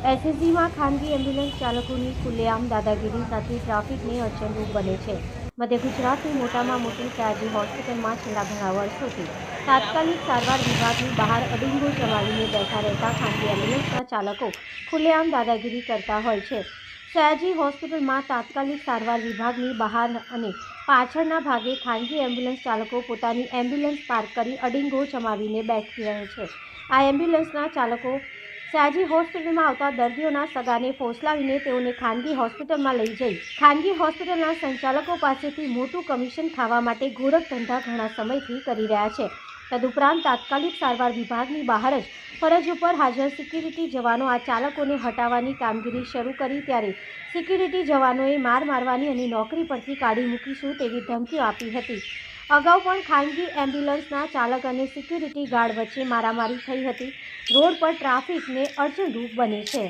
એસએસજીમાં ખાનગી એમ્બ્યુલન્સ ચાલકોની ખુલ્લેઆમ દાદાગીરી સાથે ટ્રાફિકને અડચણરૂપ બને છે. મધ્ય ગુજરાતની મોટામાં મોટી સયાજી હોસ્પિટલમાં છેલ્લા ઘણા વર્ષોથી તાત્કાલિક સારવાર વિભાગની બહાર અડીંગો જમાવીને બેઠા રહેતા ખાનગી એમ્બ્યુલન્સના ચાલકો ખુલ્લેઆમ દાદાગીરી કરતા હોય છે. સયાજી હોસ્પિટલમાં તાત્કાલિક સારવાર વિભાગની બહાર અને પાછળના ભાગે ખાનગી એમ્બ્યુલન્સ ચાલકો પોતાની એમ્બ્યુલન્સ પાર્ક કરી અડીંગો જમાવીને બેઠી રહે છે. આ એમ્બ્યુલન્સના ચાલકો સયાજી હોસ્પિટલમાં આવતા દર્દીઓના સગાને ફોસલાવીને તેઓને ખાનગી હોસ્પિટલમાં લઈ જઈ ખાનગી હોસ્પિટલના સંચાલકો પાસેથી મોટું કમિશન ખાવા માટે ગોરખ ધંધા ઘણા સમયથી કરી રહ્યા છે. તદુપરાંત તાત્કાલિક સારવાર વિભાગની બહાર જ ફરજ ઉપર હાજર સિક્યુરિટી જવાનો આ ચાલકોને હટાવવાની કામગીરી શરૂ કરી ત્યારે સિક્યુરિટી જવાનોએ માર મારવાની અને નોકરી પરથી કાઢી મૂકીશું તેવી ધમકીઓ આપી હતી. અગાઉ પણ ખાનગી એમ્બ્યુલન્સના ચાલક અને સિક્યુરિટી ગાર્ડ વચ્ચે મારામારી થઈ હતી. રોડ પર ટ્રાફિકને અડચણરૂપ બને છે.